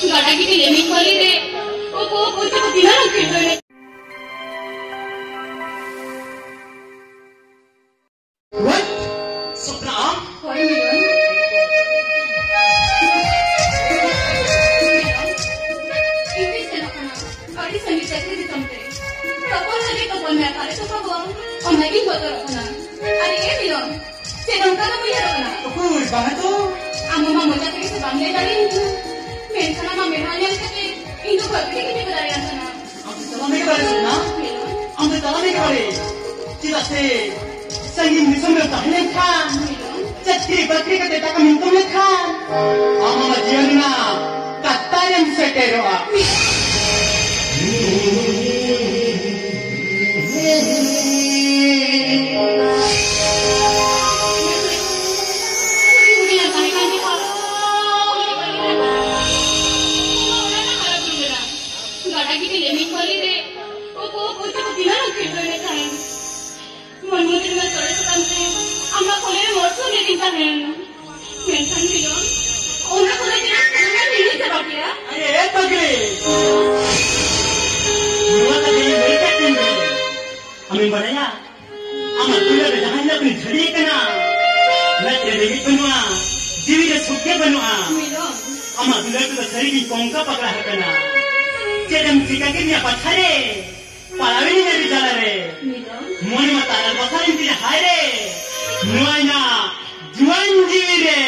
गाड़ा की लेमिंग वाली दे वो कुछ बिना रखे हुए What? Sopna? कोई मिलन इंग्लिश के लोगों गाड़ी संगीत चक्री दी तुमते तपोल लगे तो बोल मैं खाले तो कब और मैं भी बोल रहा हूँ अरे ये मिलन सेवन का तो मुझे रखना तो कोई बात तो अम्मा मजा करी से बांधे डाली मेरे खाना माँ मेहरानी आते थे इन तो घर पे कितने बजारे आते ना तलामे के बारे में ना हम तलामे के बारे चिता से संगीत मिसम में ताहने खान चक्री बकरी का देता का मिंटो में खान आमा मजियना कत्तायम से तेरोआ Amin baraya, amat tulah dah jangan nak berdiri kena, nak jadi benua, jiwa dah suka benua, amat tulah tu dah seri di kongka paklah kena, jadi jika kita apa cari, palawin ni berjalan re, moni mata ada pasal ini tidak hari, nuanya juan jiwa re.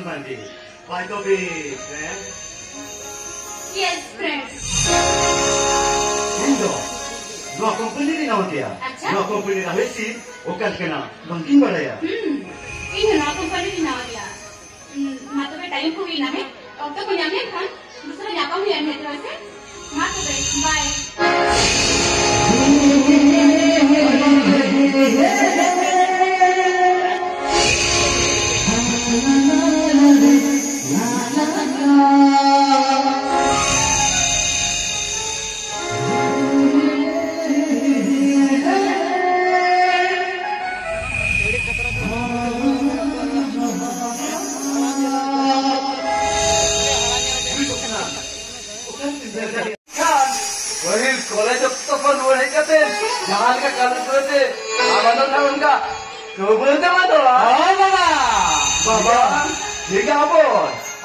Mandi. By the way, friend. Yes, friend. Indo. Dua company ni nawa dia. Acha? Dua company na hesi. Okan kena. Banking baraya. Ini ना company की नाव दिया मातो पे time को भी ना है अब तो कोई जाने खान दूसरा जापा भी आने तो ऐसे मातो पे by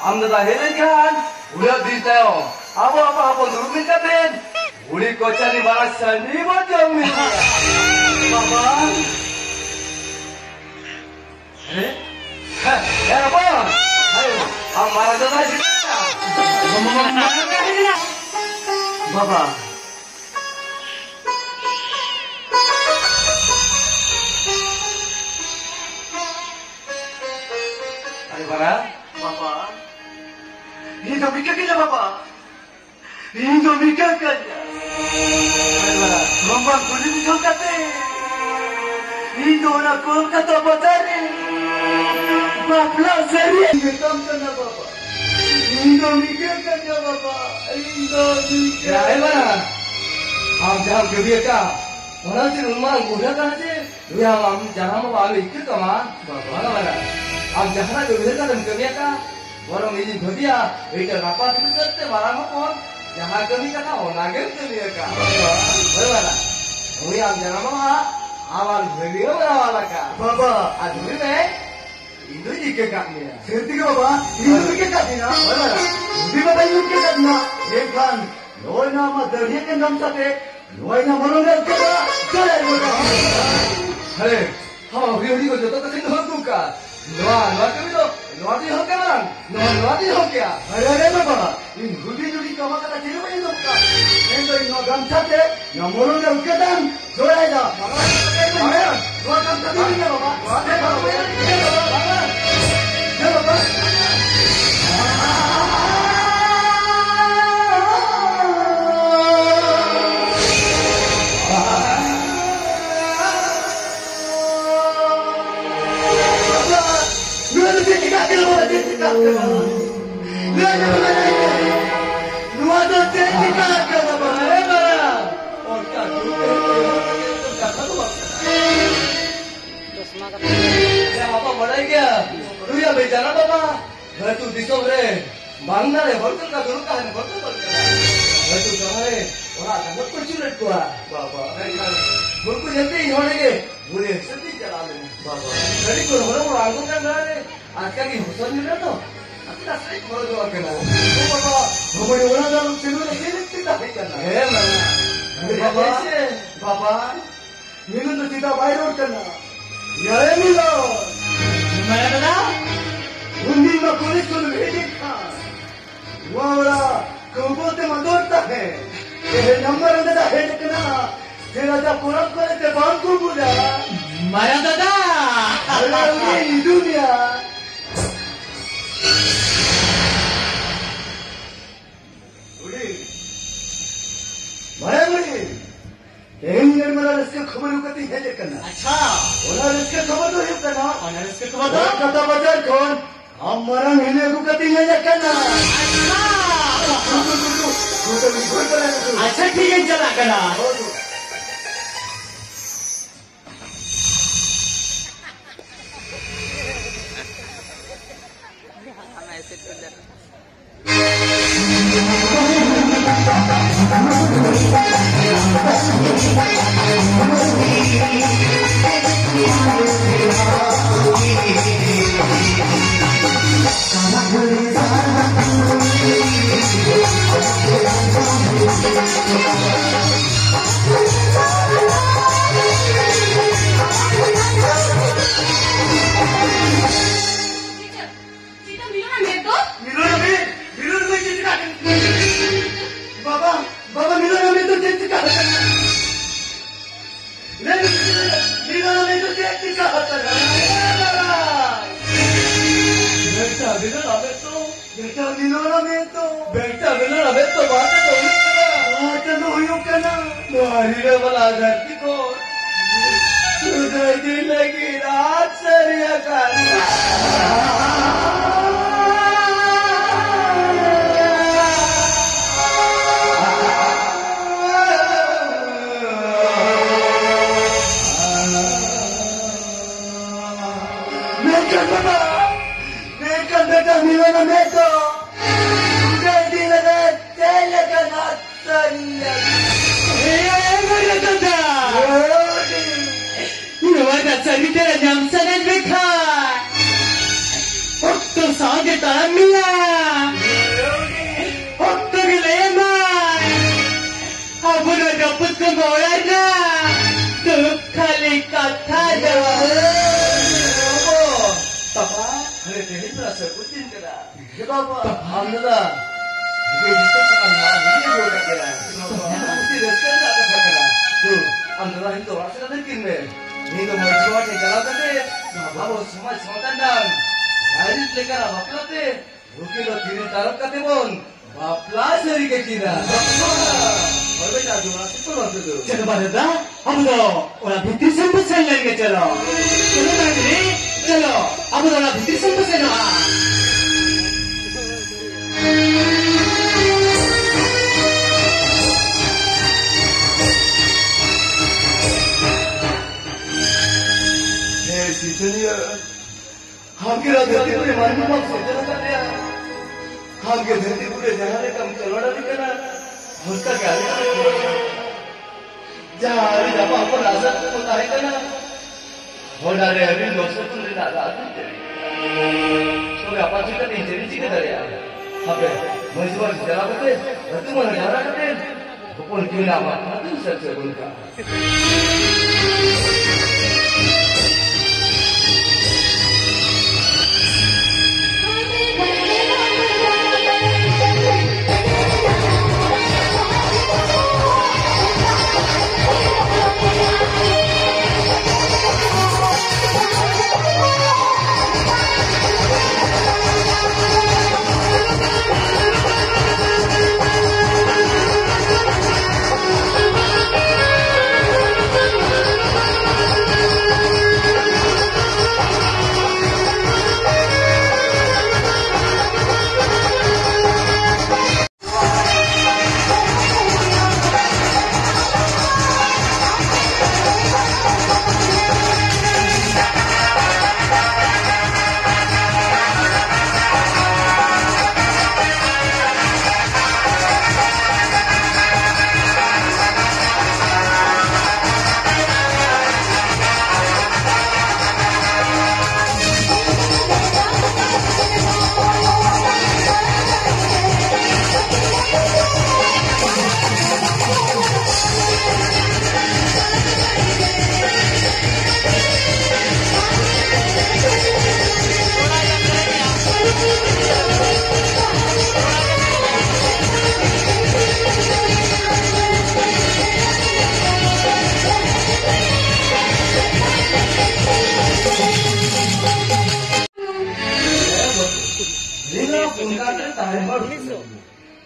Amda hele kan, udah detail. Apa nurutin katen. Uli koca ni malas sani macam ni. Baba. Apa? Ayo, amara dah sih. Baba. Ayo bara. Baba. Hidup mikirnya Bapa. Hidup mikirnya. Memang kulit hidup kata. Hidup nak kau kata batari. Bapa seri. Hidup kena Bapa. Hidup mikirnya Bapa. Hidup mikir. Ya, mana? Am jangan kebiasa. Orang si rumah muda kan je. Dia am jangan mau ambil ikut kaman. Mana? Am jangan kebiasa dan kebiasa. Orang ini dia, itu apa itu saja barang apa? Jangan kami kata orang lagi tu dia kah? Bagaimana? Orang jangan apa? Awal beliau awal kah? Bapa, aduh ni, itu jika kami. Seperti apa? Itu jika kami na. Bagaimana? Lebih apa itu jika kami na? Ikan, loy nama darinya kan nama sate, loy nama orang kita, jalan kita. Hei, hawa biar itu jatuh ke sini hantu kah? Noa kami tu. Nuati ho kaman, nuati ho kya? Ayo baba, in hudi kama kata kiri bani to ka. Endo in gamcha te, namoro na ukatan, joya ja. Ayo, nuwa gamcha te ni baba. Nuati baba, baba. Baba. Bicara apa? Batu di sobre, bangna le, bertul ka dulu kan, bertul. Batu sobre, orang tak bertul curet tua, bapa. Bertul jadi orang ni, boleh sedih jalan ni, bapa. Jadi kalau orang angkut kan dah, akan ni husan ni tu. Aku dah sering kalau doa kena. Bapa, bapa orang dalam sini ni kita fikir lah. Bapa, bapa, minum tu kita bayar kena. Ya minum. Mana dah? उन्हीं में police को भेजे था वाला कबूते मदोरता है ये number अंदर है कितना तेरा जब पूरा करे ते बांध को बुला माया दादा अरे ये दुनिया उड़ी माया मुड़ी ये मेरा इसके खबर उकती है लेकिन अच्छा और इसके खबर तो है करना और इसके खबर तो कथा बजा कौन हमारा महीने को कती है या करना अच्छा ठीक है चला करना kata. Ni dalam itu dia kata. Beta bila abe tu. Beta bila abe tu baca tu kana. Baca tu huyuk kana. Hari dah belajar tiko. Sudah di lagi raat seria kana. Beta milana meto, jadi laga telaga natanya. Mana kata? Ini mana cerita jam sanan bekha. Waktu sahaja tamila. Waktu gelema. Abu dah dapat kemauannya. Tu kali kata dah. Tapa. Hari ini terasa putin kena. Kenapa? Alhamdulillah. Ini kita sekarang ini boleh kena. Mesti reskan tak kena. Tu, alhamdulillah itu rasa dah mungkin deh. Ini tu mau jual ni kalau kata, baru semua tandang. Hari lekar apa kata? Mungkin lo diri tarap kata pun. Bapla seri kecina. Kalau kita jual itu lo tu. चलो बारदा अब तो और भीतर से पसंद लगे चलो चलो बारदे चलो अब तो भीतर से पसंद आ सीजनिया हम के धरती पूरे मानव बाप सीजन कर दिया हम के धरती पूरे जहां ने कम चलवाड़ा नहीं करा उसका क्या जहां जब अपन आजाद को बताए करना होना रे अभी दोस्तों तुम ने आजाद थे तो व्यापार जी का इंजरी जी के दरिया अब मजबूर जला करते तुम मन जाना करते अपन क्यों ना मारना तुम सबसे उनका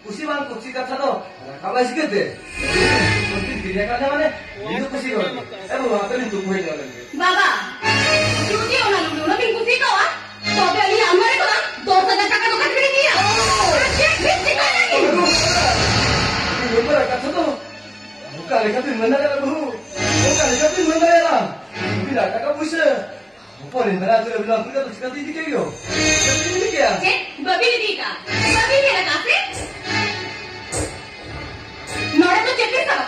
खुशी मान खुशी कथा तो काबाई सिकते खुशी दिया का माने ये तो खुशी हो ए बाबा तो नहीं दुख होई जाले बाबा क्योंकि ओना लोना बिन खुशी का तो अभी हमारे को 2000 টাকা দোকান করে নিয়া ये पर कथा तो बुका लेखा तो मन लगा बहू बुका लेखा तो मन लगा बिना का पुसे ऊपर इंद्रा तो बिना पुका तो चिका दी के गयो ये क्या बबी दी का बबी ने लगा से नोड़ा तो चेपी साबा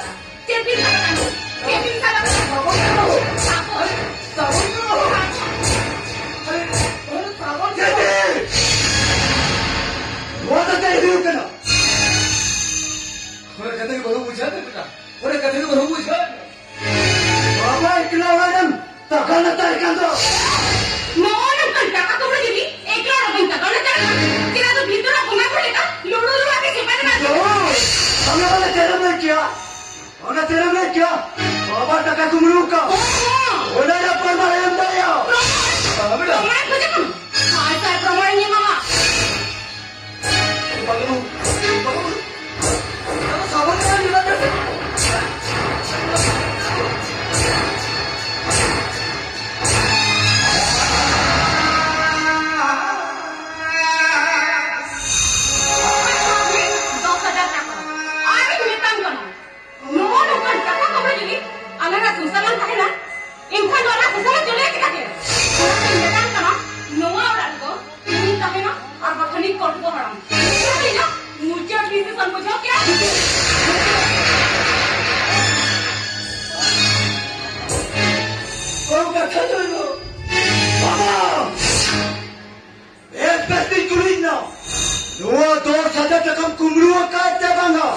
telah mereka. Bapa tak aku meluka. Orang yang pernah yang daya. Benar. प्रमाण म्हणजे काय? काय काय प्रमाण आहे मामा? Bangun. Bangun. Kalau sabar kan juga ada. Kau kata dulu, Mama, pasti kulitnya. Dua saja takkan kumru kata bangga.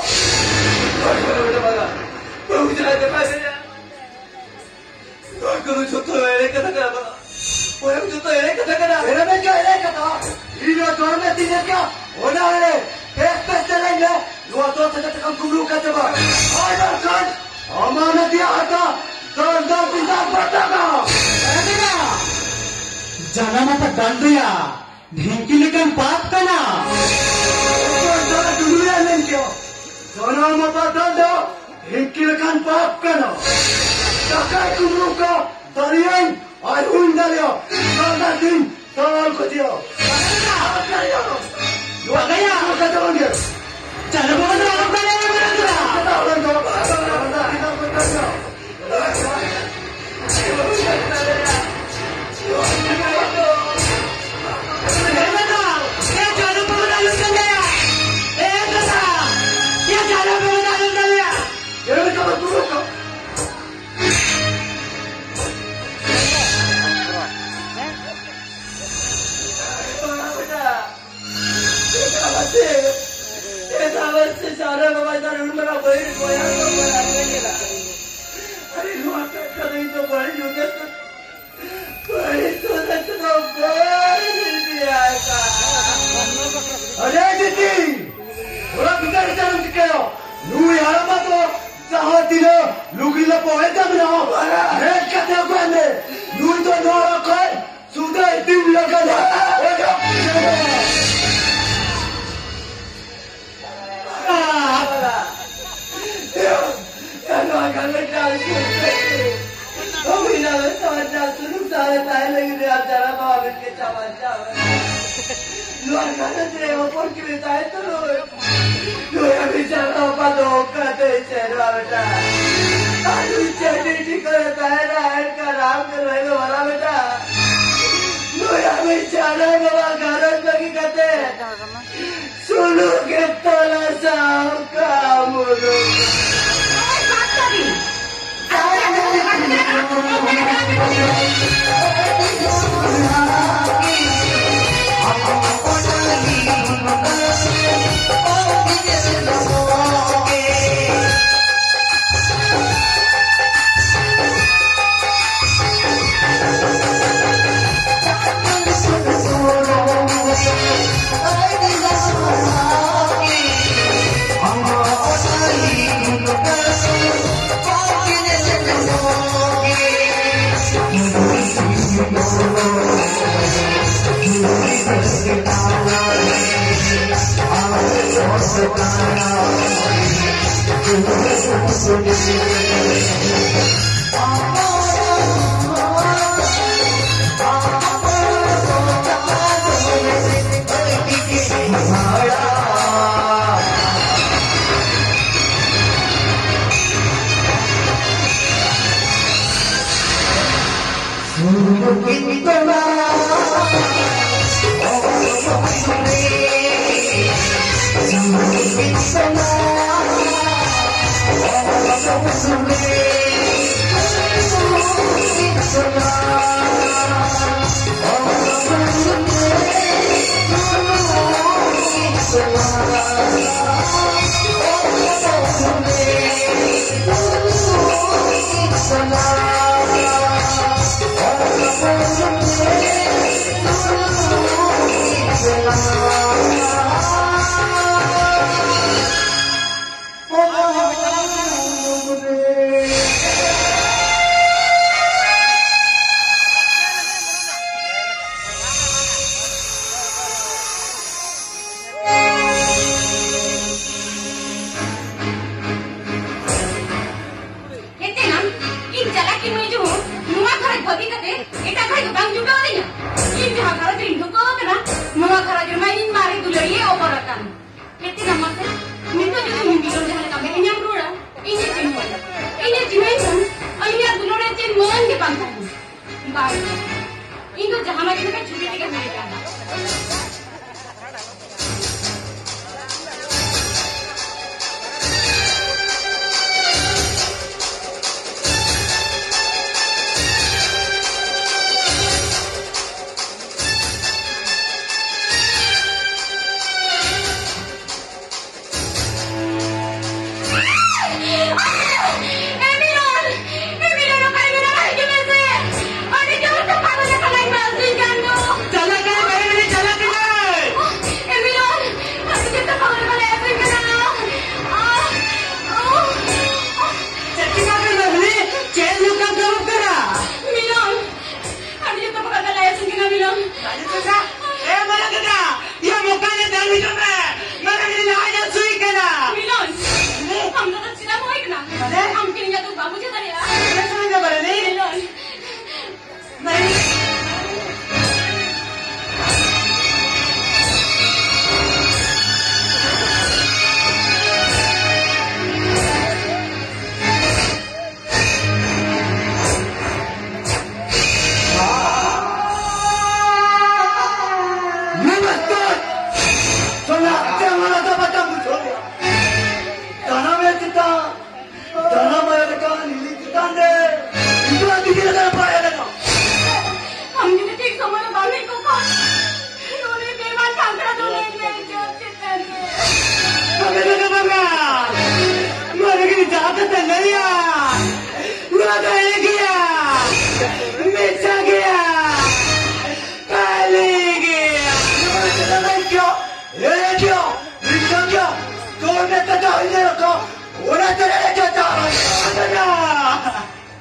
Kau jangan terpaksa. Kau jodoh elek kata kata. Orang jodoh elek kata kata. Era mereka elek kata. Ini orang mesti dia. Orang elek. Pasti elek. Dua saja takkan kumru kata bangga. Ayah kan, amanah dia ada. Tanda tidak berdaga. Berdaga. Jangan mata dandiya. ढिंकिलिकन पाप करना Jangan dulu ya lengkau. Jangan mata danda. ढिंकिलिकन पाप करना. Takai kumruka. Tarian. Ayun dalia. Tanda din. Tawal ko dia. Bagaya. Bagaya. Kata bangga. चलो बोलो आप करे Kata orang tua. Kata kita berdaga. Ada jadi, orang kita jalan kekal. Lu yang apa tu? Sahut tidak, lu gila poet tak benar. Red kata aku ane, lu itu orang kau sudah tim laga dah. Kalau agak lekar kita, kau bila sahaja suruh saya tanya lagi dia cara bawa ke cawan-cawan. Luar kata dia opor kita itu lu yang bicara apa doka tu cerita beta. Aduh jadi dikau tanya air karam kerana mana beta. Lu yang bicara bawa garam lagi kata. Sulu kita lasam kamu lu. bermain mari dulari operakan. Keti nama saya, minta juga mimpikan jalan kami hanya berura. Ini cuma, ini kan, ini dulari cuma di pantai. Baik, ini jahan lagi kita curi tiga mereka.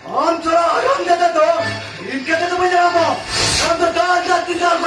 हम थोड़ा आराम देते तो इनके तो मुझे हम तो 10 दिन 3 साल